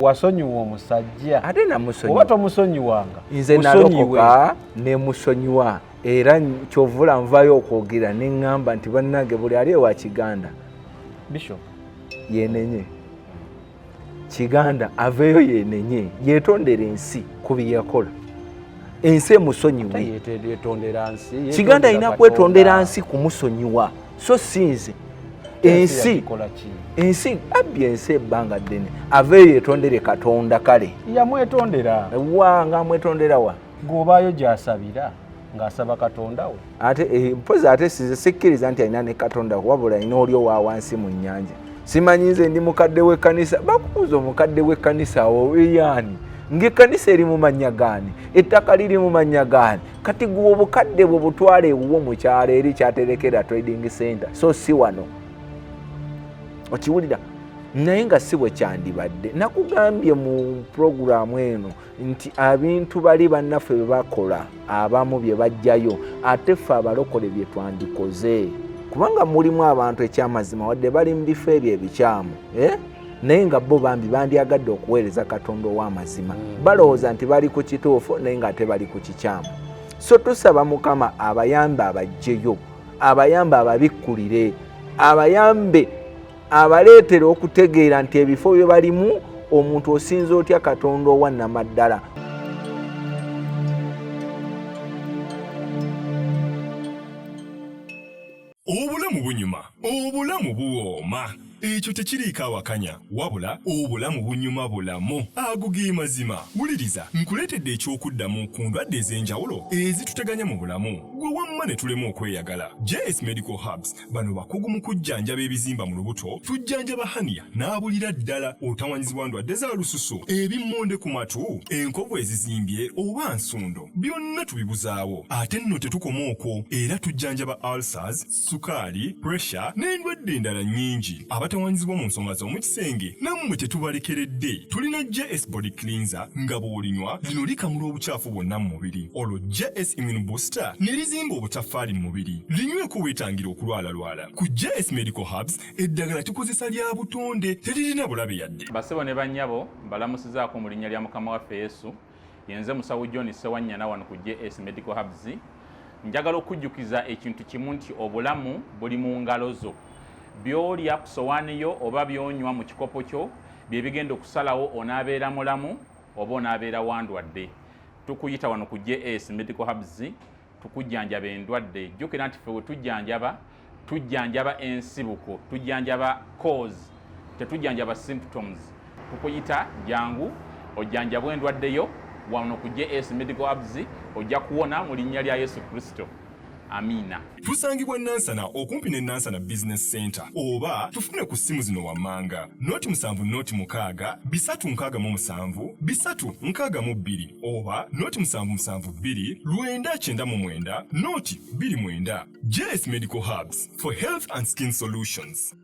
wasonyiwa omusajja ate namusonyiwa oba tomusonyiwanga nze nalokoka ne musonyiwa era kyovula nvayo okwogera ne ŋŋamba nti bannange buli ali ewa Kiganda Bishop yenenye Kiganda aveeyo yenenye yeetondera ensi ku bye yakola ensi emusonyiwe Kiganda alina kwetondera nsi kumusonyiwa so sinze ensi abye ensi ebbanga ddene aveeyo yeetondere Katonda kale yamwetondera wa amwetondera wa g'obaayo gy'asabira ng'asaba Katonda we ate mpozi ate sikkiriza nti alina ne Katonda wabula alina oli owa wansi mu nnyanja simanyi nze ndi mukadde w'ekkanisa bakubuuza omukadde w'ekkanisa awo yaani ng'ekkanisa eri mu mannya gaani ettaka liri mu mannya gaani kati gwe obukadde bwe butwale ewuwo mu kyalo eri kyaterekera trading center so si wano okiwulira naye nga si bwe kyandibadde nakugambye mu puroguramu eno nti abintu bali bannaffe bye bakola abamu bye bajjayo ate ffe abalokole bye twandikoze kubanga mulimu abantu ekyamazima wadde bali mu bifo ebyo ebikyamu naye nga bo bambi bandyagadde okuweereza Katonda ow'amazima balowooza nti bali ku kituufu naye nga ate bali ku kikyamu so tusaba Mukama abayambe abajjeyo abayambe ababikkulire abayambe abaleetera okutegeera nti ebifo bye balimu omuntu osinza otya Katonda owa nnamaddala. Obulamu bunyuma, obulamu buwooma. Ekyo tekiriiko awakanya wabula obulamu bunyuma bulamu ago ge mazima. Wuliriza nkuleetedde ekyokuddamu ku ndwadde ez'enjawulo ezituteganya mu bulamu gwe wamma ne tulema okweyagala. JS Medical Hubs bano bakugu mu kujjanjaba ebizimba mu lubuto tujjanjaba hania n'abulira ddala otawanyizibwa ndwadde za lususu ebimmonde ku matu enkovu ezizimbye oba nsundo byonna tubibuzaawo ate nno tetukoma okwo era tujjanjaba ulcers sukaali pressure n'endwadde endala nnyingi abatawanyizibwa mu nsonga z'omu kisenge nammwe tetubalekeredde tulina JS Body Cleanser nga bw'olinywa lino likamula obucaafu bwonna mu mubiri olwo JS Immune Booster ne lizimba obutaffaali mu mubiri linyweko weetangira okulwalalwala ku JS Medical Hubs eddagala tukozesa lya butonde teririna bulabe yadde. Basebo ne bannyabo mbalamusizaako mu linnya lya Mukama waffe Yesu yenze musawo John Sewanyana wano ku JS Medical Hubs njagala okujjukiza ekintu kimu nti obulamu buli mu ngalo zo. Byolya ku sowaani yo oba byonywa mu kikopo kyo bye bigenda okusalawo onaabeera mulamu oba onaabeera wandwadde. Tukuyita wano ku JS Medical Hubs tukujjanjaba endwadde. Jjukira nti ffe we tujjanjaba ensibuko, tujjanjaba cause, tetujjanjaba symptoms. Tukuyita jangu ojjanjabwa endwadde yo wano ku JS Medical Hubs ojja kuwona mu linnya lya Yesu Kristo. Amina. Tusangibwa Nansana okumpi ne Nansana Business Center oba tufune ku simu zino wammanga noti 7 bisatu nkaga mu 7 bisatu nkaga mu 2 oba noti 772 lwenda chenda mu mwenda noti 29. JS Medical Hubs for health and skin solutions.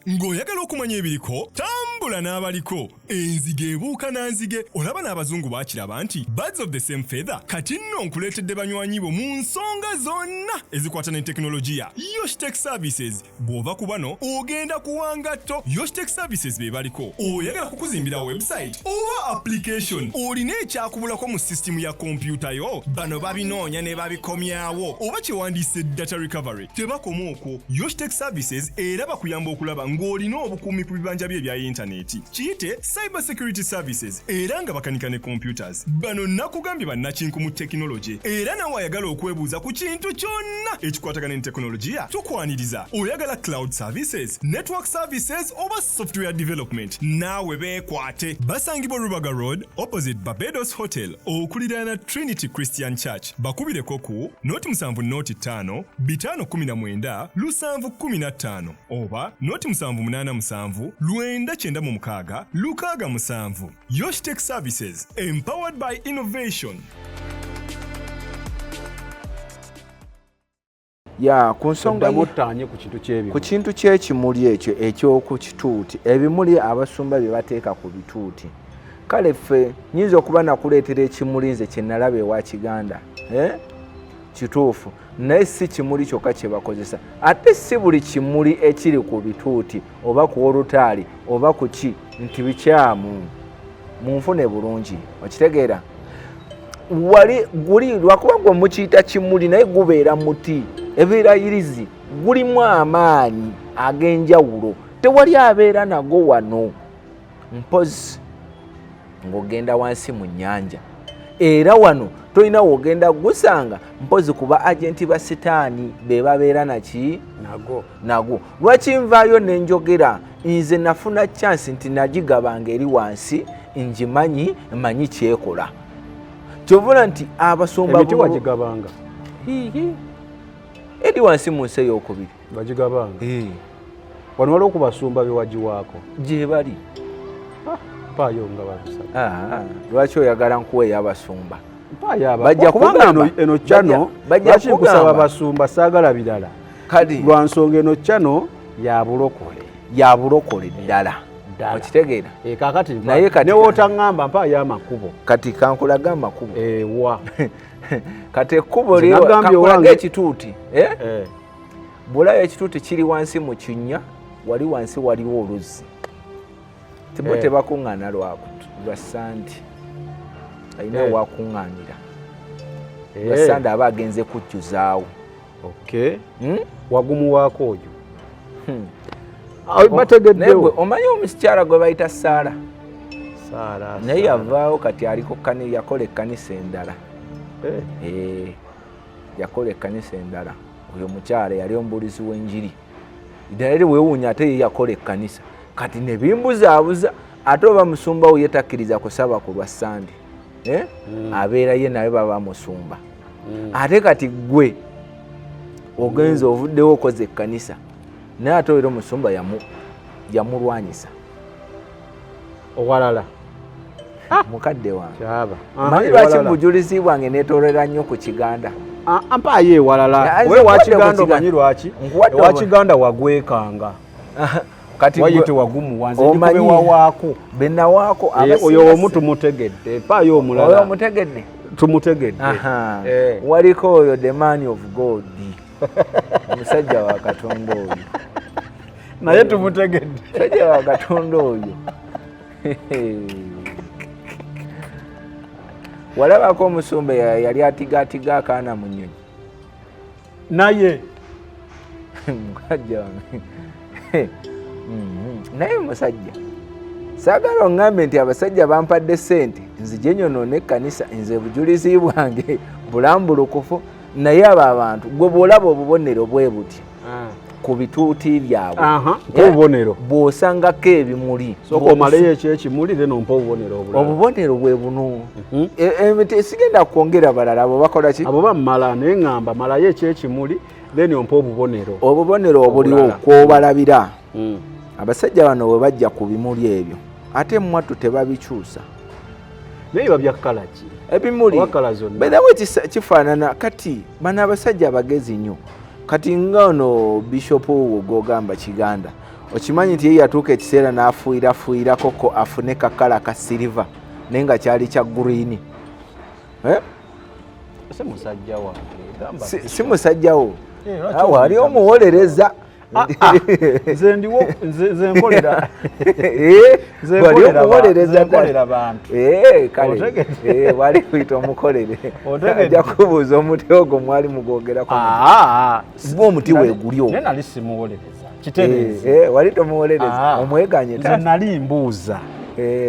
Ng'oyagala okumanya ebiriko tambula n'abaliko enzige ebuuka nanzige olaba n'abazungu baakiraba nti birds of the same feather kati nno nkuleetedde banywanyi bo mu nsonga zonna ezikwata ne tekinologiya. Yoshtech Services bw'ova ku bano ogenda kuwangatto. Yoshtech Services be baliko oyagala kukuzimbira website oba application olina ekyakubulako mu system ya kompyuta yo bano babinoonya ne babikomyawo oba kyewandiise data recovery tebakoma okwo. Yoshtech Services era bakuyamba okulaba ng'olina obukuumi ku bibanja bye ebya intaneti kiyite cyber security services era nga bakanika ne computers. Bano nakugambye bannakinku mu tekinologi era nawe ayagala okwebuuza ku kintu kyonna ekikwatagana ne tekinologiya tukwaniriza. Oyagala cloud services, network services oba software development naawe beekwate. Basangibwa Rubaga Road opposite Barbados Hotel okuliraana Trinity Christian Church. Bakubireko ku noti 7 noti 5 519 715 oba noti 787 lwenda chenda mu mukaaga lukaaga musanvu. Yoshtech Services empowered by innovation. Ya kunsonga butanye ku kintu ky'ebyo. Ku kintu ky'ekimuli ekyo ekyoku kituuti ebimuli abasumba bye bateeka ku bituuti. Kale ffe nyinza okuba nakuleetera ekimuli nze kye nalaba ewa Kiganda. kituufu naye si kimuli kyokka kye bakozesa ate si buli kimuli ekiri ku bituuti oba ku olutaali oba ku ki nti bikyamu munfune bulungi okitegeera wali guli lwakuba gwe mukiyita kimuli naye gubeera muti ebirayirizi gulimu amaanyi ag'enjawulo tewali abeera nago wano mpozi ng'ogenda wansi mu nnyanja era wano tolina wogenda gusanga mpozi kuba agenti ba sitaani be babeera naki nago lwaki nvaayo nenjogera nze nafuna chance nti nagigabanga eri wansi ngimanyi manyi kyekola kyovula nti abasumba emiti wagigabanga eri wansi mu nsi ey'okubiri bagigabanga wano waliwo kubasumba bewagiwaako gye bali mpaayo nga babisaba lwaki oyagala nkuwa ey'abasumba kubanga eno kyano lwaki nkusaba basumba saagala birala kati lwa nsonga eno kyano ya bulokole ddala okitegeera kakati naye kati newotaŋŋamba mpaayo amakubo kati kankulaga amakubo ewa kati ekkubo liokakulaga ekituuti bw'olaba ekituuti kiri wansi mu kinnya wali wansi waliwo oluzzi tibo tebakuŋŋaana lwa sandi alina ewakuŋŋaanira lwa sandi aba agenze kujjuzaawo wagumu waako oyo bategeddewo omanyi omusikyala gwe bayita Saara naye yavaawo kati aliko yakola ekkanisa endala yakola ekkanisa endala oyo mukyala yali omubuulizi w'enjiri naye weewuunya ate ye yakola ekkanisa kati ne bimbuzaabuza ate oba musumba we yetakkiriza kusaba ku lwa sandi abeera ye naye baba musumba ate kati gwe ogenza ovuddewo okoze ekkanisa naye ate era omusumba yamulwanyisa owalala mukadde wange manyi lwaki mubujulizi bwange neetoolera nnyo ku Kiganda mpaayo ewalala we wakiganda omanyi lwaki ewakiganda wagwekanga kati wayite wagumu wanze ndikube wawaako benawaako oyo omu tumutegedde mpaayo omulala oyo mutegedde tumutegedde waliko oyo the man of God omusajja wa Katonda oyo naye tumutegedde omusajja wa Katonda oyo walabako omusumba yali atigaatiga akaana mu nnyonyi naye mukajja wange naye musajja saagala oŋŋambe nti abasajja bampadde ssente nzije nyonoona ekkanisa nze bujulizi bwange bulambulukufu naye abo abantu gwe bw'olaba obubonero bwe buti ku bituuti byabwe obubonero bw'osangako ebimuli soka omaleyo ekyo ekimuli then ompa obubonero bwe buno emiti esigenda kwongera balala abo bakola ki abo bammala naye ŋŋamba malayo ekyo ekimuli then ompa obubonero obuliwo kwobalabira abasajja bano bwe bajja ku bimuli ebyo ate mwattu tebabikyusa naye babya kkala ki ebimuli benawe kifaanana kati bano abasajja abagezi nnyo kati nga ono bishopu gwogamba Kiganda okimanyi nti ye yatuuka ekiseera n'afuirafuirakoko afune kakala ka siliva naye nga kyali kya green si musajjawo wali omuwolereza nze nkolera wali omuwolereza kale wali kuyita omukolere ajja kubuuza omuti ogwo mwali mugwogerako ba omuti weegulyo naye nali simuwolereza kitereezi wali tomuwolereza omweganye nze nali mbuuza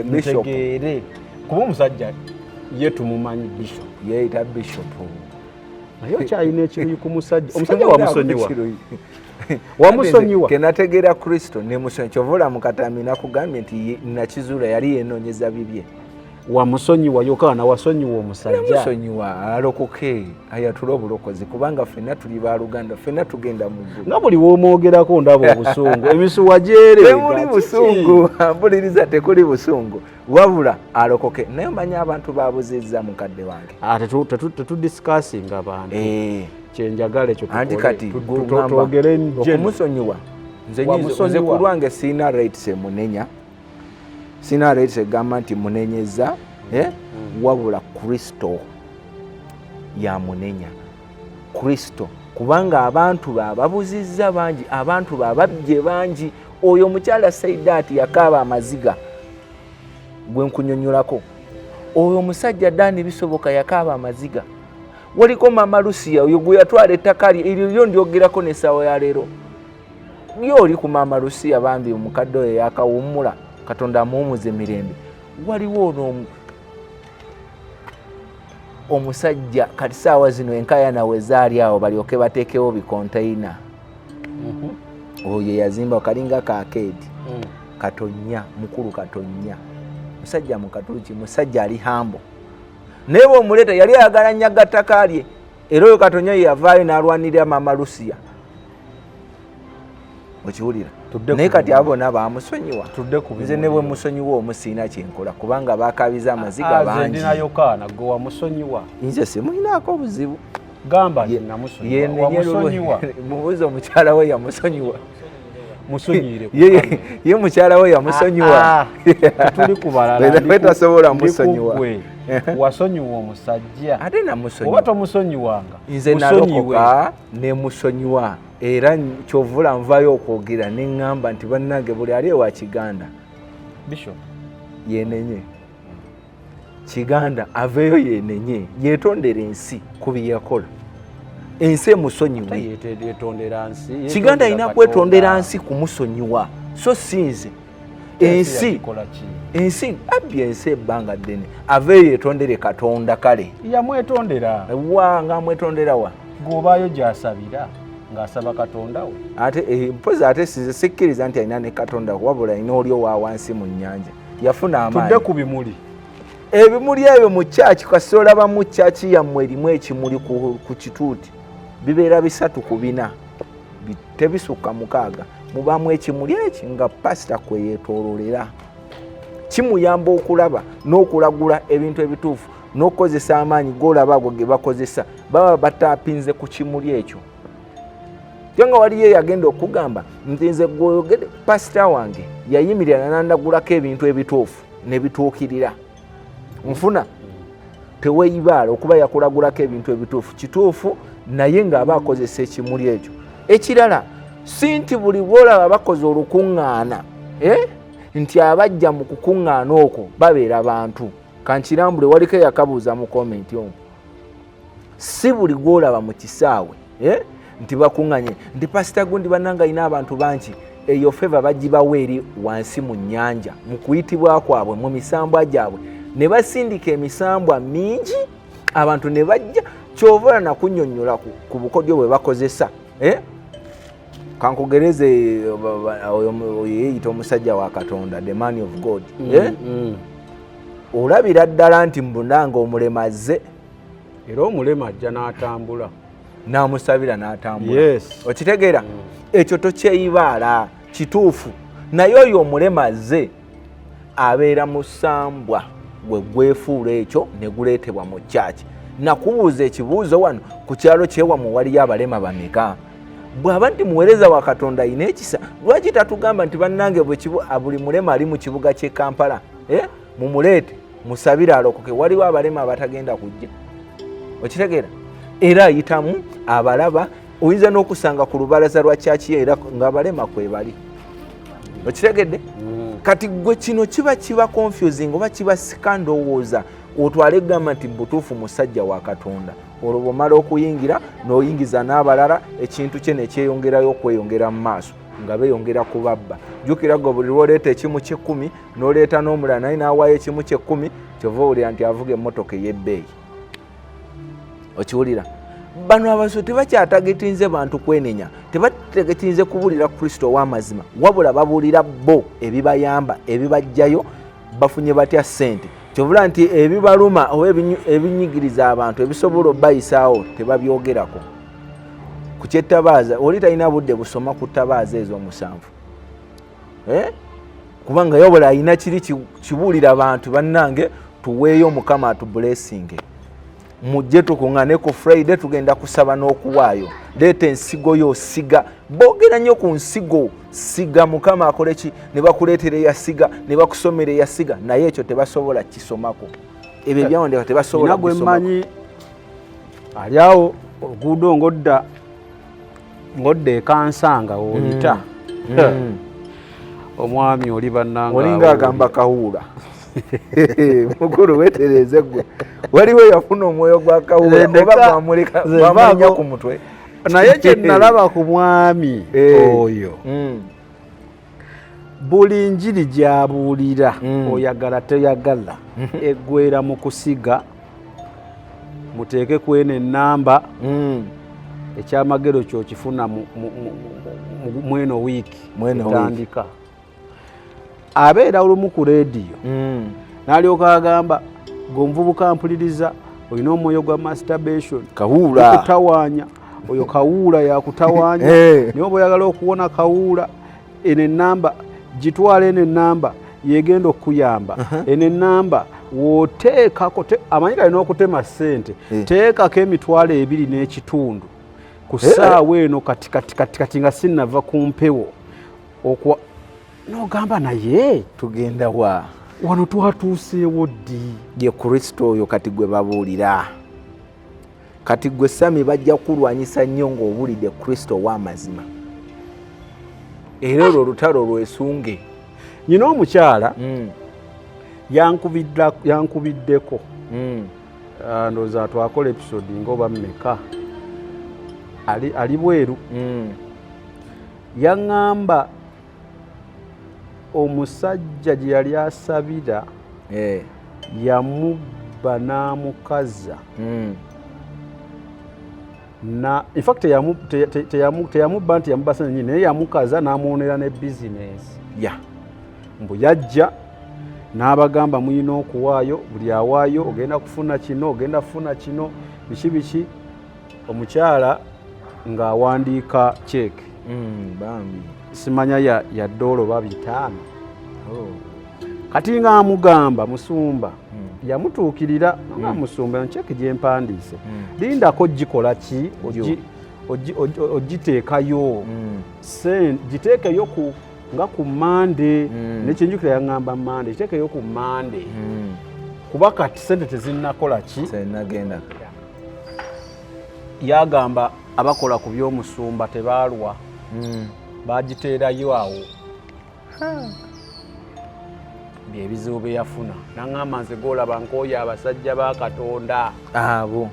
ntegeere kuba omusajja ye tumumanyi bishop yeeyita bishop naye okyalina ekiruyi ku musajja omusajja wamusonyiwa wamusonyiwa kenategeera Kristo nemusonyi kyovula mukatambi nakugambye nti nakizuula yali yenoonyeza bibye wamusonyiwa yokaana wasonyiwa omusajja musonyiwa alokoke ayatula obulokozi kubanga ffenna tuli baluganda ffenna tugenda mu ggulu nga buli womwogerako ndaba obusungu emisuwa gyere temuli busungu mpuliriza tekuli busungu wabula alokoke naye manyi abantu babuzizza mukadde wange tetudisikasinga abantu kyenjagala ekyo anti kati okumusonyiwa nze ku lwange siina rights emunenya siina rights egamba nti munenyeza wabula Kristo yamunenya Kristo kubanga abantu babuzizza bangi abantu bababye bangi oyo mukyala Saidaati yakaaba amaziga gwe nkunyonyolako oyo musajja Dani bisoboka yakaaba amaziga waliko Mama Lucia oyo gwe yatwala ettaka lyo ndyogerako n'essaawa ya leero oli ku Mama Lucia bambi omukadde oyo yakawummula Katonda amuwumuze mirembe waliwo omusajja kati saawa zino enkaya nawe zaali awo balyoke bateekewo bikonteyina oyo yazimba kalinga kakeedi Katonya mukulu Katonya musajja mukatuluki musajja ali hambo naye bw'omuleeta yali ayagala nnyaga ttaka lye era oyo Katonya yavaayo n'alwanirira Mama Lucia okiwulira naye kati abo bonna bamusonyiwa nze ne bwe musonyiwa omusiina kyenkola kubanga bakabiza amaziga bangi ndinayokaana gwe wamusonyiwa nze simulinaako buzibu gamba wamusonyiwa mubuuza omukyala we yamusonyiwa musonyire ye mukyala we yamusonyiwa tuli kubalala tasobola musonyiwa wasonyiwa omusajja ate namusonyiwa oba tomusonyiwanga nze nalokoka ne musonyiwa era kyovula nvayo okwogera ne ŋŋamba nti bannange buli ali ewa Kiganda Bishop yenenye Kiganda aveeyo yenenye yetondera ensi ku byeyakola ensi emusonyiwe Kiganda alina kwetondera nsi kumusonyiwa so sinze ensi abye ensi ebbanga ddene aveeyo yetondere Katonda kale yamwetondera nga amwetondera wa gobaayo gy'asabira ng'asaba Katonda we ate mpozi ate sikkiriza nti alina ne Katonda wabula alina oli owa wansi mu nnyanja yafuna amaanyi tudde ku bimuli ebimuli ebyo mu kyaki kasi olaba mu kyaki yammwe erimu ekimuli ku kituuti bibeera 3 ku 4 tebisukka 6 mubaamu ekimuli eki nga pasita kwe yeetoololera kimuyamba okulaba n'okulagula ebintu ebituufu n'okukozesa amaanyi g'olaba ago ge bakozesa baba bataapinze ku kimuli ekyo Kyanga waliyo yagenda okugamba nti nze gwogede pasita wange yayimirira n'andagulako ebintu ebituufu ne bituukirira nfuna teweeyibaala okuba yakulagulako ebintu ebituufu kituufu naye ng'aba akozesa ekimuli ekyo ekirala si nti buli bwolaba bakoze olukuŋŋaana nti abajja mu kukuŋŋaana okwo babeera bantu kankirambule waliko yakabuuza mu komenti omwo si buli gwolaba mu kisaawe nti bakuŋŋanye nti pasita gundi bannanga alina abantu bangi eyo feva bagibawa eri wansi mu nnyanja mu kuyitibwa kwabwe mu misambwa gyabwe ne basindika emisambwa mingi abantu ne bajja kyova nakunnyonnyola ku bukodyo bwe bakozesa kankugereze oyo yeeyita omusajja wa Katonda the man of God olabira ddala nti mbunanga omulema azze era omulema ajja n'atambula namusabira n'atambula okitegeera ekyo tokyeyibaala kituufu naye oyo omulema azze abeera musambwa gwe gwefuula ekyo ne guleetebwa mu kyaki nakubuuza ekibuuzo wano ku kyalo kyewamwe waliyo abalema bameka bw'aba nti muweereza wa Katonda ayina ekisa lwaki tatugamba nti bannange buli mulema ali mu kibuga ky'e Kampala mumuleete musabire alokoke waliwo abalema abatagenda kujja okitegeera era ayitamu abalaba oyinza n'okusanga ku lubalaza lwa kyaki era ng'abalema kwe bali okitegedde kati gwe kino kiba confusing oba kiba sika ndowooza otwale egamba nti butuufu musajja wa Katonda olwo bw'omala okuyingira n'oyingiza n'abalala ekintu kye ne kyeyongerayo okweyongera mu maaso nga beeyongera kubabba jjukira gwe buli lwoleeta ekimu ky'ekkumi n'oleeta n'omulala naye n'awaayo ekimu ky'ekkumi kyova owulira nti avuga emmotoka ey'ebbeeyi okiwulira bano abaso tebakyatagetinze bantu kwenenya tebategetinze kubuulira Kristo ow'amazima wabula babuulira bo ebibayamba ebibajjayo bafunye batya ssente kyovula nti ebibaluma oba ebinyigiriza abantu ebisobola obbayisaawo tebabyogerako ku kyettabaaza oli talina budde busoma ku ttabaaza ezo 7 kubanga yobula alina kiri kibuulira abantu bannange tuweeyo Mukama atubulesinge mujje tukuŋŋane ku Friday tugenda kusaba n'okuwaayo leeta ensigo yo siga boogera nnyo ku nsigo siga Mukama akole ki ne bakuleetera eyasiga ne bakusomera eyasiga naye ekyo tebasobola kisomako ebyo ebyawandika tebasobola kusomako ali awo oluguudo ng'odda ekansanga oyita omwami oli bannanga olinga agamba Kawuula mukulu wetereze gwe waliwo yafuna omwoyo gwa Kawuula oba gwamulenya ku mutwe naye kye nalaba ku mwami oyo buli njiri gy'abuulira oyagala toyagala eggweera mu kusiga muteeke kweno ennamba ekyamagero kyokifuna mweno wiiki etandika abeera olumu ku leediyo n'alyoka agamba g'omuvubuka mpuliriza olina omwoyo gwa masturbation Kawuula kutawaanya oyo Kawuula yakutawaanya naye oba oyagala okuwona Kawuula eno ennamba gitwala eno ennamba yegenda okuyamba eno ennamba wooteekako amanyi kalina okutema ssente teekako emitwalo 2.5 ku ssaawa eno kati nga sinnava ku mpewo n'ogamba naye tugenda wa wano twatuuseewo ddi ye Kristo oyo kati gwe babuulira kati gwe Sami bajja kulwanyisa nnyo ng'obulidde Kristo w'amazima era olwo olutalo lwesunge nyina omukyala yankubiddeko ndowooza twakola episode ng'oba mmeka ali bweru yaŋŋamba omusajja gye yali asabira yamubba n'amukaza infact teyamubba nti yamubasa nyini naye yamukaza n'amwonera ne bizinesi mbu yajja n'abagamba muyina okuwaayo buli awaayo ogenda kufuna kino ogenda kufuna kino biki omukyala ng'awandiika ceeke simanya ya $5 oba 5 kati nga amugamba musumba yamutuukirira nga musumba ceeke gyempandiise lindako gikola ki ogiteekayo giteekeyo nga ku Mande nekyenjukira yaŋŋamba Mande giteekeyo ku Mande kuba kati sente tezinnakola ki yagamba abakola ku by'omusumba tebaalwa bagiteerayo awo byebizibu bye yafuna naŋŋamba nze golaba nkooyo abasajja ba Katonda abo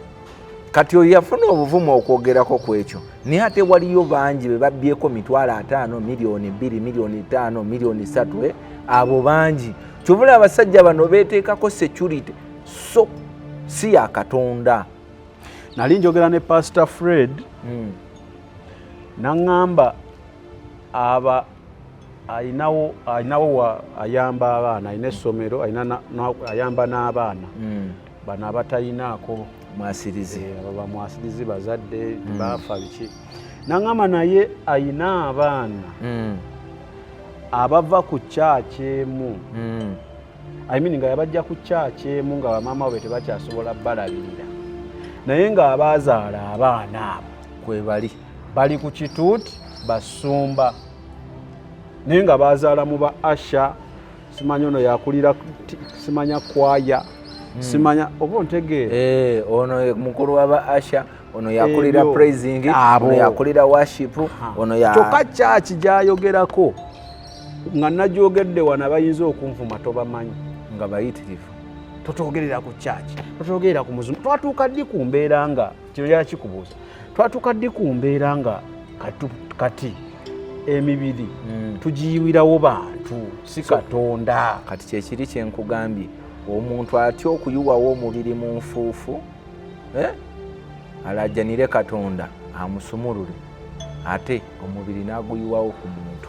kati oyo yafuna obuvumu okwogerako ku ekyo naye ate waliyo bangi be babbyeko $500,000, $2,000,000, $5,000,000 abo bangi kyobula abasajja bano beeteekako security so si ya Katonda. Nali njogera ne Pastor Fred naŋŋamba aba ayinawo ayamba abaana ayina essomero ayamba n'abaana bano abatayinaako mwasirizi mwasirizi bazadde baafa biki naŋŋamba naye ayina abaana abava ku kyaki emu nga yabajja ku kyaki emu nga bamaama be tebakyasobola balabirira naye ng'abaazaala abaana abo kwe bali ku kituuti basumba naye nga baazaala mu ba Asha simanya ono yakulira simanya kwaya simanya oba ontegeera ono mukulu wa ba Asha ono yakulira praising ono yakulira worship ono kyokka kyaki gyayogerako nga nagyogedde wana bayinza okunvuma tobamanyi nga bayitirivu totogerera ku kyaki totogerera ku muzimu twatuuka ddi ku mbeera nga kino yala kikubuuza twatuuka ddi ku mbeera nga kati emibiri tugiyiwirawo bantu si Katonda. Kati kyekiri kyenkugambye omuntu atya okuyiwawo omubiri mu nfuufu alajjanire Katonda amusumulule ate omubiri n'aguyiwawo ku muntu.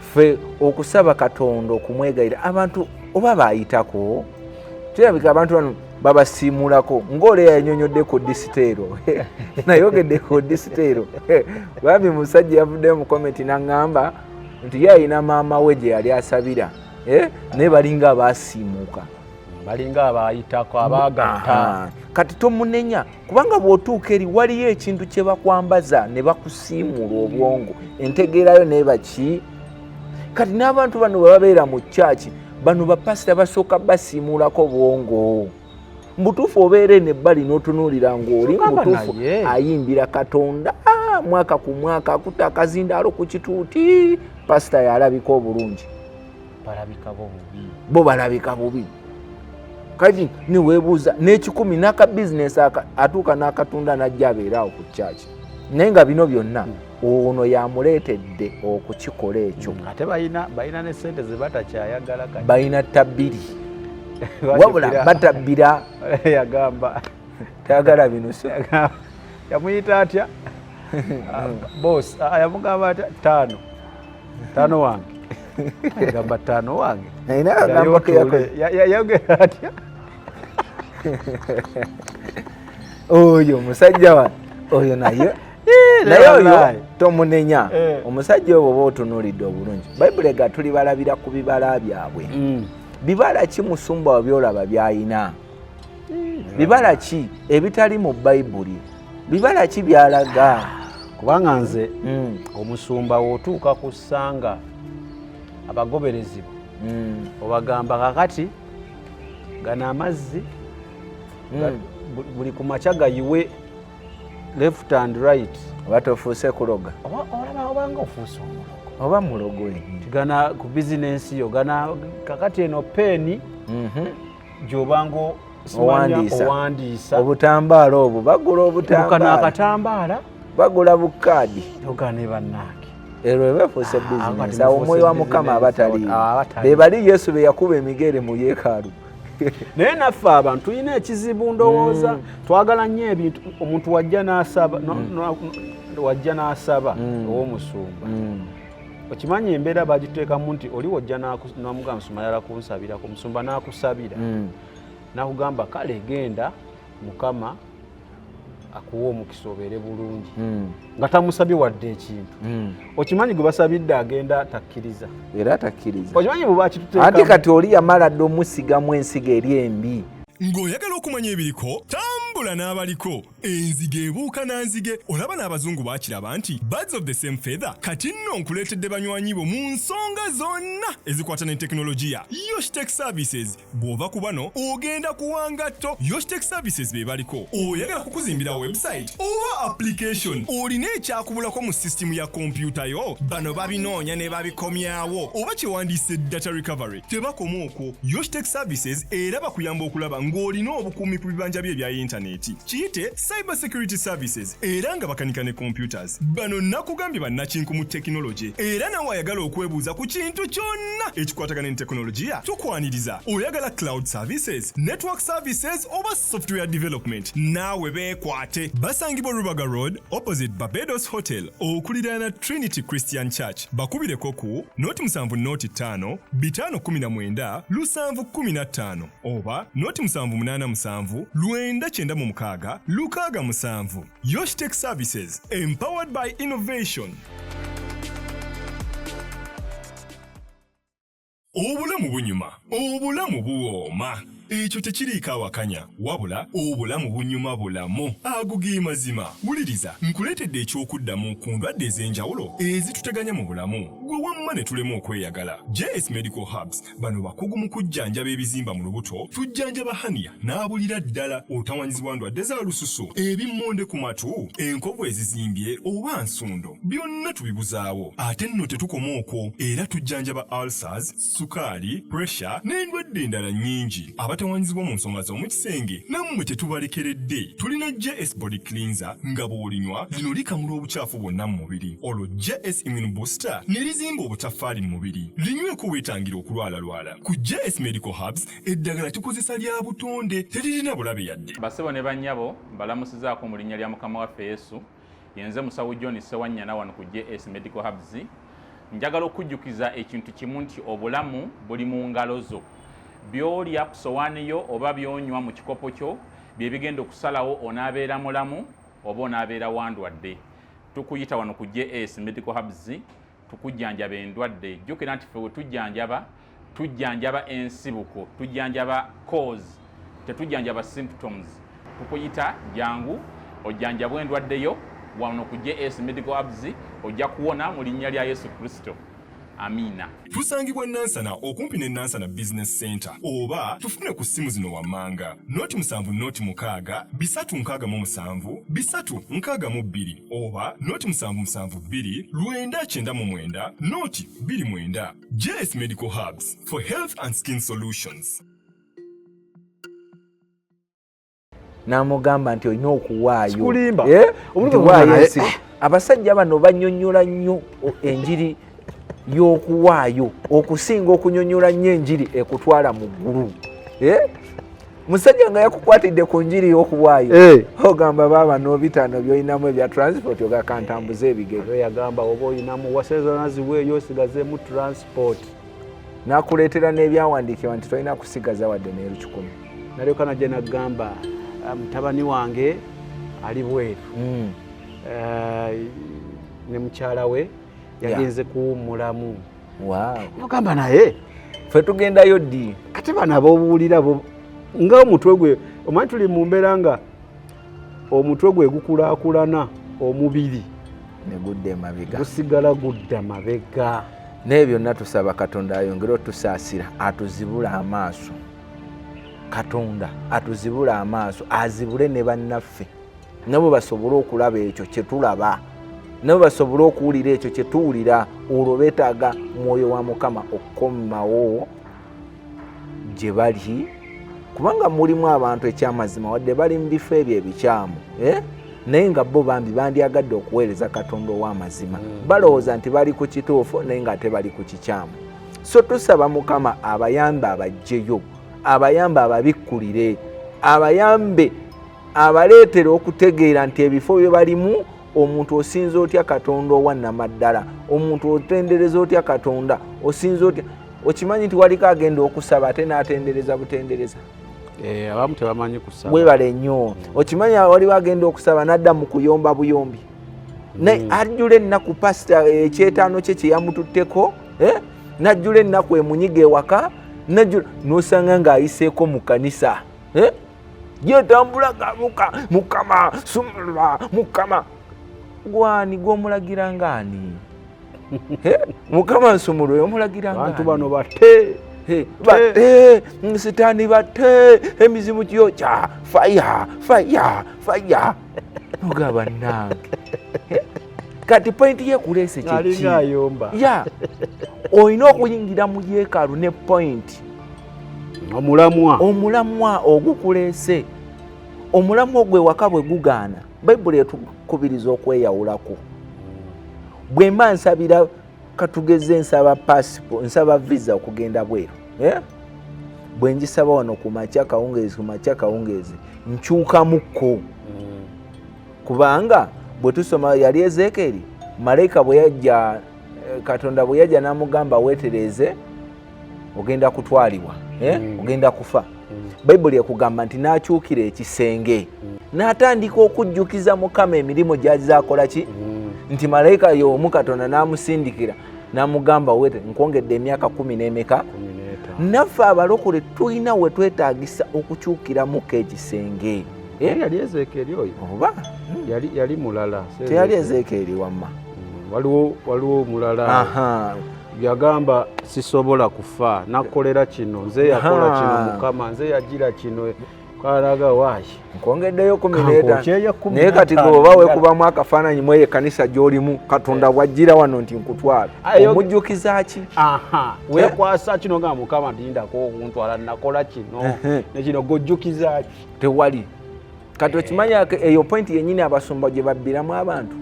Ffe okusaba Katonda okumwegayira abantu oba bayitako kirabika abantu bano babasiimulako ng'ole yanyonyodde ku disiteero nayogedde ku disiteero bambi musajja yavudde mu komenti n'aŋŋamba nti ye alina maama we gye yali asabira naye balinga abaasiimuuka balinga abayitako abaaganta kati tomunenya kubanga bw'otuuka eri waliyo ekintu kye bakwambaza ne bakusiimula obwongo entegeerayo naye baki kati n'abantu bano bwe babeera mu kyaki bano bapasita basooka basiimulako bwongo mbutuufu obeere nebbali n'otunuulira ng'oli mbutuufu naye. ayimbira Katonda mwaka ku mwaka akuta akazindaalo ku kituuti pasita yalabika obulungi balabika bo bubi bo balabika bubi kati niweebuuza n'ekikumi n'akabizinesi atuuka n'akatunda n'ajja abeeraawo ku kyaki naye nga bino byonna ono yamuleetedde okukikola ekyo ate balina ne sente ze batakyayagala kati balina tabbiri wabula batabbira yagamba tayagala bino so yamuyita atya boss yamugamba atya tano wange yagamba tano wange naina agamba yayogera atya oyo musajja wa oyo naye oyo tomunenya omusajja oyo bwoba otunuulidde obulungi bayibuli ega tuli balabira ku bibala byabwe bibala ki musumba wa byolaba byayina bibala ki ebitali mu bayibuli bibala ki byalaga kubanga nze omusumba wootuuka ku ssanga abagoberezibwa obagamba kakati gano amazzi buli ku makya gayiwe left and right oba tofuuse kuloga obanga ofuuse omulogo oba mulogo gana ku bizinensi yo gana kakati eno peeni gyobanga owandiisa obutambaala obwo bagula obutambaala akatambaala bagula bukaadi ogane bannange ero ebefuuse bizinensi awo omwoyo wa mukama abataliiwo be bali yesu be yakuba emigere mu yeekaalu naye naffe abantu tulina ekizibu ndowooza twagala nnyo ebintu omuntu wajja n'asaba ow'omusumba okimanyi embeera bagiteekamu nti oli wajja n'amugamba musumba yala kunsabira ku musumba n'akusabira n'akugamba kale genda mukama akuwa omukisa obeere bulungi nga tamusabye wadde ekintu okimanyi gwe basabidde agenda takkiriza era takkiriza okimanyi bwe bakituteekamu anti kati oli yamala dde omusigamu ensigo eri embi ng'oyagala okumanya ebiriko tambula n'abaliko enzige ebuuka nanzige olaba n'abazungu baakiraba nti birds of the same feather kati nno nkuleetedde banywanyi bo mu nsonga zonna ezikwata ne tekinologiya Yoshtek Services bw'ova ku bano ogenda kuwangatto Yoshtek Services be baliko oyagala kukuzimbira website oba application olina ekyakubulako mu sisitimu ya kompyuta yo bano babinoonya ne babikomyawo oba kyewandiise data recovery tebakoma okwo Yoshtek Services era bakuyamba okulaba ng'olina obukuumi ku bibanja bye ebya yintaneeti kiyite cyber security services era nga bakanika ne computers bano nakugambye bannakinku mu tekinologi era nawe ayagala okwebuuza ku kintu kyonna ekikwatagana ne tekinologiya tukwaniriza oyagala cloud services network services oba software development naawe beekwate basangibwa Rubaga Road opposite Barbados Hotel okuliraana Trinity Christian Church bakubireko ku noti 7 noti 5 519 715 oba noti 787 996 Lukaga Musanvu. Yoshtek Services, empowered by innovation. Obulamu bunyuma, obulamu buwooma. Ekyo tekiriiko awakanya wabula obulamu bunyuma bulamu agugi mazima wuliriza nkuleetedde ekyokuddamu ku ndwadde ez'enjawulo ezituteganya mu bulamu gwe wamma ne tulema okweyagala JS Medical Hubs bano bakugu mu kujjanjaba ebizimba mu lubuto tujjanjaba hania n'abulira ddala otawanyizibwa ndwadde za lususu ebimmonde ku matu enkovu ezizimbye oba nsundo byonna tubibuzaawo ate nno tetukoma okwo era tujjanjaba ulcers sukaali pressure n'endwadde endala nnyingi abatawanyizibwa mu nsonga z'omukisenge nammwe tetubalekeredde tulina JS Body Cleanser nga bw'olinywa lino likamula obucaafu bwonna mu mubiri olwo JS Immune Booster ne lizimba obutafaali mu mubiri linyweko weetangira okulwalalwala ku JS Medical Hubs eddagala tukozesa lya butonde teririna bulabe yadde basebo ne bannyabo mbalamusizaako mu linnya lya mukama waffe Yesu yenze musawo John Sewanyana wano ku JS Medical Hubs njagala okujjukiza ekintu kimu nti obulamu buli mu ngalo zo byolya ku sowaani yo oba byonywa mu kikopo kyo bye bigenda okusalawo onaabeera mulamu oba onaabeera wandwadde tukuyita wano ku JS Medical Hubs tukujjanjaba endwadde jjukira nti ffe we tujjanjaba ensibuko tujjanjaba cause tetujjanjaba symptoms tukuyita jangu ojjanjabwa endwadde yo wano ku JS Medical Hubs ojja kuwona mu linnya lya Yesu Kristo Amiina. Tusangibwa Nansana okumpi ne Nansana Business Center oba tufune ku ssimu zino wammanga noti 7 noti 6 367 362 oba noti 772 999 noti 29. JS Medical Hubs for health and skin solutions. Namugamba nti olina okuwaayo. Sikulimba. Abasajja bano banyonnyola nnyo enjiri y'okuwaayo okusinga okunyonnyola nnyo enjiri ekutwala mu ggulu. Musajja nga yakukwatidde ku njiri y'okuwaayo ogamba baaba n'obitaano by'olinamu ebya transport ogakantambuza ebigere. Yagamba oba olinamu wasezona ziweeyo osigazeemu transport. N'akuleetera n'ebyawandiikibwa nti tolina kusigaza wadde n'erukikumi. Nalyoka najja nagamba mutabani wange ali bweru ne mukyala we yagenze kuwummulamu. Nogamba naye ffe tugendayo ddi kati bano ab'obuwulira nga omutwe gwe omanyi tuli mu mbeera nga omutwe gwe gukulaakulana omubiri ne gudda emabega gusigala gudda mabega. naye byonna tusaba Katonda ayongere otusaasira atuzibula amaaso. Katonda atuzibula amaaso azibule ne bannaffe nabo basobole okulaba ekyo kye tulaba, nabo basobole okuwulira ekyo kye tuwulira. Olwo beetaaga mwoyo wa Mukama okukomawo gye bali, kubanga mulimu abantu ekyamazima wadde bali mu bifo ebyo ebikyamu naye nga bo bambi bandyagadde okuweereza Katonda ow'amazima. Balowooza nti bali ku kituufu naye nga ate bali ku kikyamu. So tusaba Mukama abayambe abajjeyo, abayambe ababikkulire, abayambe abaleetere okutegeera nti ebifo bye balimu omuntu osinza otya Katonda owa Nnamaddala, omuntu otendereza otya Katonda, osinza otya. Okimanyi nti waliko agenda okusaba ate n'atendereza butendereza. Abamu tebamanyi kusaba. Webale nnyo. Okimanyi waliwo agenda okusaba n'adda mu kuyomba buyombi. Naye ajjula ennaku pasita ekyetaano kye kye yamututteko, n'ajjula ennaku emunyiga ewaka, n'osanga ng'ayiseeko mu kanisa. Yetambula galuka Mukama sumulula Mukama. Gwani gw'omulagira ng'ani? Mukama nsumulule omulagira ng'ani? Abantu bano bate. Sitaani bate, emizimu gyokya, fire, fire, fire. Nogaba nange. Kati pointi ye kuleese kiki? Alinga ayomba. Olina okuyingira mu yeekaalu ne point. Omulamwa ogukuleese. Omulamwa ogwo ewaka bwe gugaana, Bayibuli etukubiriza okweyawulako. Bwe mba nsabira katugeze nsaba passport, nsaba visa okugenda bweru. Bwe ngisaba wano ku makya kawungeezi nkyukamukko. Kubanga bwe tusoma yali Ezeekeri, malayika bwe yajja, Katonda bwe yajja n'amugamba weetereze ogenda kutwalibwa, ogenda kufa. Bayibuli ekugamba nti n'akyukira ekisenge n'atandika okujjukiza Mukama emirimu gy'azakola ki, nti malayika y'omu Katonda n'amusindikira n'amugamba weete nkwongedde emyaka 10 n'emeka. Naffe abalokole tulina we twetaagisa okukyukiramuko ekisenge. Yali Ezeekeri oyo oba yali mulala, teyali Ezeekeri wamma, waliwo omulala yagamba sisobola kufa, nakolera kino, nze yakola kino Mukama, nze yagira kino, kalaga waayi nkwongeddeyo 15. naye kati oba wekubamu akafaananyi mu eyo ekkanisa gy'olimu, Katonda bw'ajjira wano nti nkutwala, omujjukiza ki? Weekwasa kino nga Mukama tindako okuntwala, nakola kino nekino, gojjukiza ki? Tewali. Kati okimanya eyo pointi yennyini abasumba gye babbiramu abantu.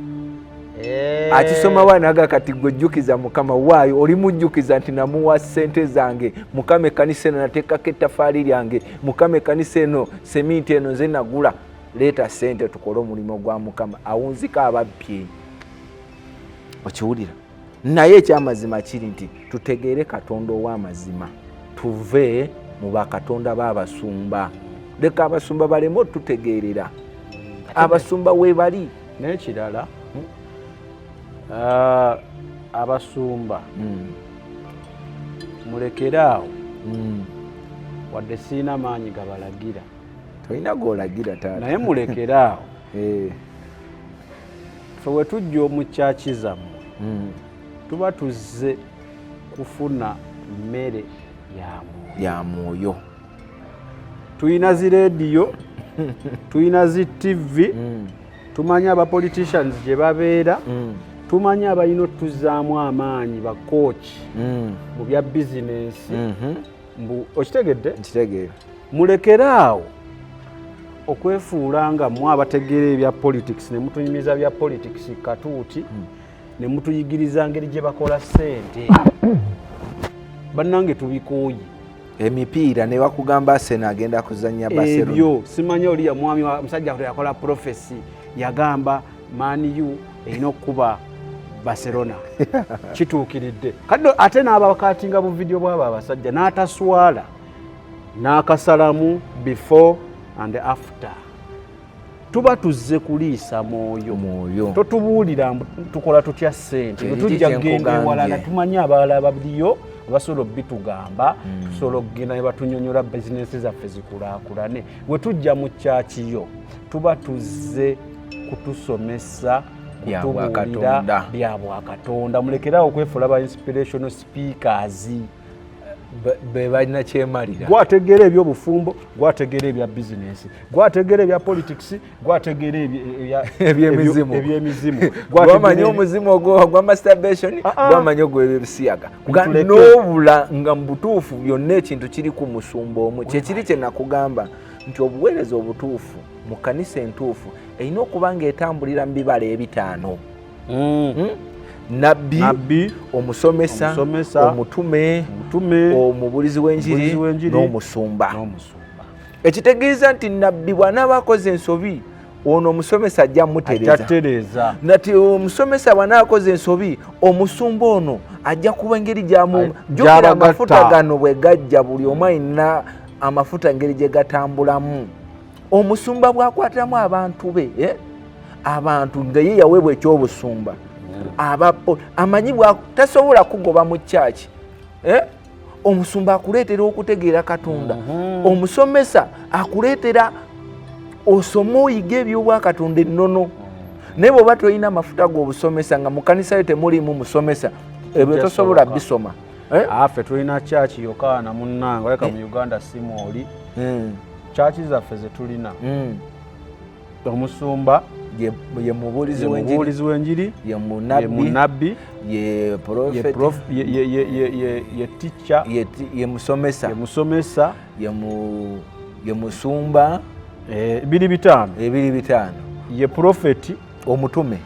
Akisoma wanaga kati gojjukiza Mukama, waayo oli mujjukiza nti namuwa ssente zange, Mukama ekkanisa eno nateekako ettafaali lyange, Mukama ekkanisa eno seminti eno nze nagula, leeta ssente tukole omulimu gwa Mukama. Awunzika ababbye. Okiwulira? Naye ekyamazima kiri nti tutegeere Katonda ow'amazima, tuve mu bakatonda b'abasumba. Leka abasumba baleme otutegeerera. Abasumba weebali. N'ekirala abasumba mulekeraawo, wadde siina maanyi gabalagira. Tolina g'olagira taata. Naye mulekeraawo. Ffe we tujja omu kyaki zammwe tuba tuzze kufuna mmere ya mwoyo. Tuyina zi radio, tuyina zi TV, tumanyi abapoliticians gye babeera, tumanyi abalina otuzaamu amaanyi bakooki mu bya bizinensi. Okitegedde? Nkitegeera. Mulekeraawo okwefuula nga mwe abategeera ebya politics ne mutunyumiza bya politics katuuti ne mutuyigiriza ngeri gye bakola ssente. Bannange tubikooye. Emipiira ne bakugamba Arsenal agenda kuzannya Barcelona. Ebyo simanyi oli ya mwami wa musajja yakola prophecy yagamba Man U erina okuba Barcelona. Kituukiridde. Kaddo ate n'abakatinga bu video bw'abo abasajja n'ataswala n'akasalamu before and after. Tuba tuzze kuliisa mwoyo. Totubuulira tukola tutya ssente. Tujja kugenda ewalala tumanyi abalala babiriyo basobola bitugamba tusobola okugenda ne batunyonyola bizinensi zaffe zikulaakulane. Bwe tujja mu kyakiyo tuba tuzze kutusomesa kutubuulira bya Bwakatonda. Mulekerawo okwefuula ba inspirational speakers. Be balina kyemalira. Gwategeera ebyobufumbo, gwategeera ebya bizinensi, gwategeera ebya politics, gwategeera ebyemizimu. Gwamanyi omuzimu ogwa masturbation, gwamanyi ogw'ebisiyaga. N'obula nga mu butuufu byonna ekintu kiri ku musumba omu. Kyekiri kye nakugamba nti obuweereza obutuufu mu kkanisa entuufu erina okuba ng'etambulira mu bibala ebitaano. Nabbi, omusomesa, omutume, omubulizi w'enjiri n'omusumba. Ekitegeeza nti nabbi bw'anaaba akoze ensobi ono omusomesa ajja mutereeza. Nati omusomesa bw'anaaba akoze ensobi omusumba ono ajja kuba engeri jjukira amafuta gano bwe gajja buli omu alina amafuta engeri gye gatambulamu. Omusumba bw'akwatamu abantu be abantu nga ye yaweebwa ekyobusumba amanyi tasobola kugoba mu kyaki. Omusumba akuleetera okutegeera Katonda. Omusomesa akuleetera osome oyiga ebyobwakatonda ennono. Naye bw'oba tolina amafuta g'obusomesa nga mu kanisa yo temulimu musomesa ebyo tosobola bisoma. Affe tulina kyaki Yokaana munnange oleka mu Uganda simoli kyaki zaffe ze tulina. Omusumba ye mubulizi w'enjiri, ye munabbi, ye teacher, ye musomesa, ye musumba. Ebiri bitaano. Ye prophet, omutume,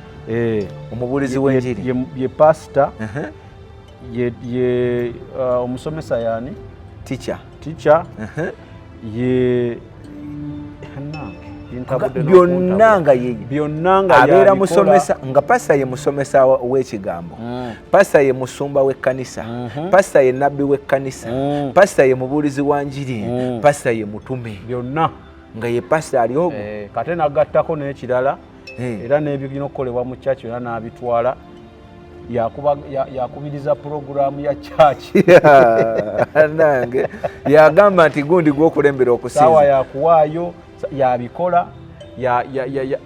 omubulizi w'enjiri, ye pastor, ye omusomesa yani teacher, ye byonna nga abeera musomesa nga pasa ye musomesa w'ekigambo, pasa ye musumba w'ekkanisa, pasa ye nabbi w'ekkanisa, pasa ye mubuulizi wa njiri, pasa ye mutume, byonna nga ye pasa ali ogwo. Kate n'agattako n'ekirala era n'ebigina okukolebwa mu kyaki era n'abitwala yakubiriza puroguramu ya kyaki. Nange yagamba nti gundi gw'okulembera okusinza sawa yakuwaayo yabikola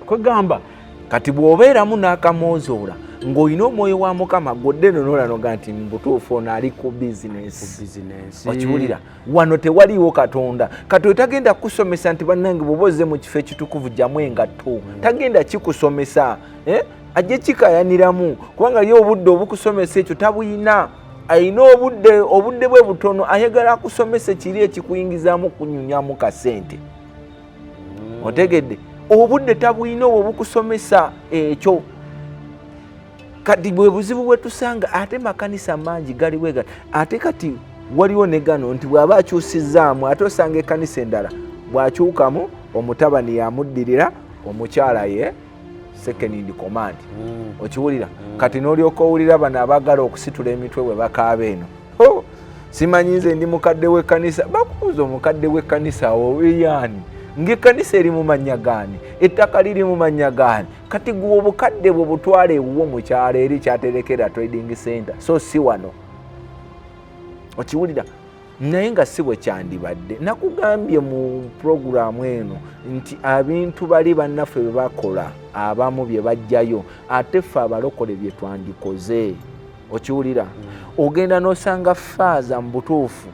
kwegamba kati bw'obeeramu n'akamwozoola ng'olina omwoyo wa Mukama godde nonolanoga nti mubutuufu ono ali ku bizinensi. Okiwulira wano tewaliiwo Katonda. Katonda tagenda kukusomesa nti bannange bw'oba ozze mu kifo ekitukuvu jjamu engatto. Tagenda kikusomesa ajje kikayaniramu kubanga ye obudde obukusomesa ekyo tabuyina. Ayina obudde bwe butono ayagala akusomese kiri ekikuyingizaamu kunyunyamu kasente. Otegedde obudde tabuyina obukusomesa ekyo. Kati bwe buzibu bwe tusanga ate makanisa mangi gali wega ate kati waliwo ne gano nti bw'aba akyusizaamu ate osanga ekkanisa endala bw'akyukamu omutabani yamuddirira omukyala ye second in command. Okiwulira kati n'olyoka owulira bano abaagala okusitula emitwe bwe bakaaba eno. Simanyi nze ndi mukadde w'ekkanisa. Bakubuuza omukadde w'ekkanisa oweyaani ng'ekkanisa eri mu mannya gaani, ettaka liri mu mannya gaani, kati gwe obukadde bwe butwala ewuwo mu kyalo eri kyaterekera trading center so si wano. Okiwulira naye nga si bwe kyandibadde. Nakugambye mu puroguramu eno nti abintu bali bannaffe bye bakola abamu bye bajjayo ate ffe abalokole bye twandikoze. okiwulira ogenda n'osanga faaza mu butuufu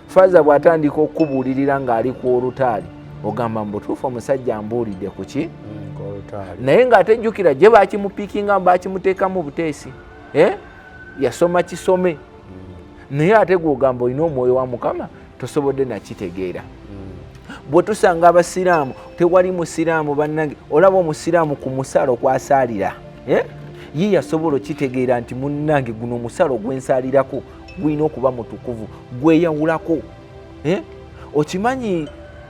faaza bw'atandika okubuulirira ng'ali ku olutaali ogamba mu butuufu omusajja ambuulidde ku ki naye ng'atejjukira gye baakimupiikinga baakimuteekamu buteesi yasoma kisome naye ate gw'ogamba olina omwoyo wa Mukama tosobodde nakitegeera bwe tusanga abasiraamu tewali musiraamu bannange olaba omusiraamu ku musalo kwasaalira ye yasobola okitegeera nti munnange guno omusalo gwensaalirako gwina okuba mutukuvu gweyawulako okimanyi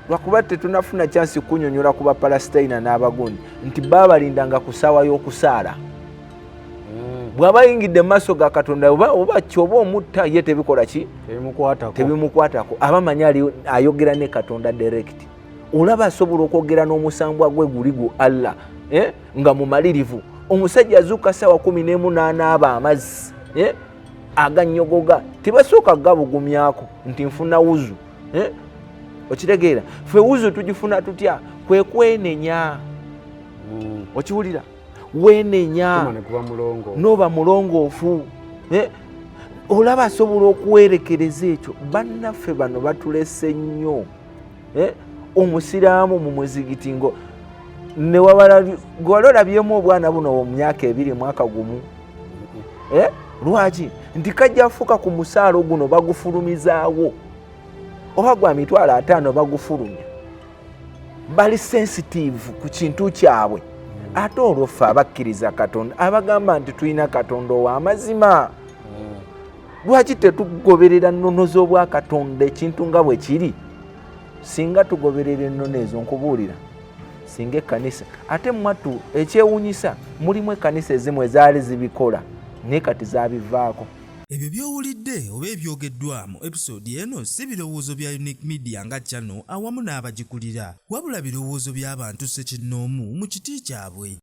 lwakuba tetunafuna kyansi kunyonyola ku bapalestina n'abagundi nti baabalindanga ku ssaawa y'okusaala bw'aba ayingidde mu maaso ga Katonda oba kyoba omutta ye tebikola ki tebimukwatako abamanyi ayogera ne Katonda direct olaba asobola okwogera n'omusambwa gwe guligu Allah nga mumalirivu omusajja azuuka ssaawa 11 n'anaaba amazzi agannyogoga tebasooka gabugumyako nti nfuna wuzu okitegeera ffe wuzu tugifuna tutya kwe kwenenya okiwulira wenenya noba mulongoofu olaba asobola okuwerekereza ekyo bannaffe bano batulese nnyo omusiraamu mu muzigiti ngo gwali olabyemu obwana buno mu myaka 2 mwaka gumu lwaki nti kajja afuuka ku musaalo guno bagufulumizaawo oba gwa 50 bagufulumya bali sensitive ku kintu kyabwe ate olwo ffe abakkiriza Katonda abagamba nti tulina Katonda ow'amazima lwaki tetugoberera nnono z'obwa Katonda ekintu nga bwe kiri singa tugoberera ennono ezo nkubuulira singa ekkanisa ate mwattu ekyewuunyisa mulimu ekkanisa ezimu ezaali zibikola naye kati zaabivaako. Ebyo by'owulidde oba ebyogeddwa mu episode eno si birowoozo bya Unique Media nga channel awamu n'abagikulira wabula birowoozo by'abantu ssekinnoomu mu kiti kyabwe.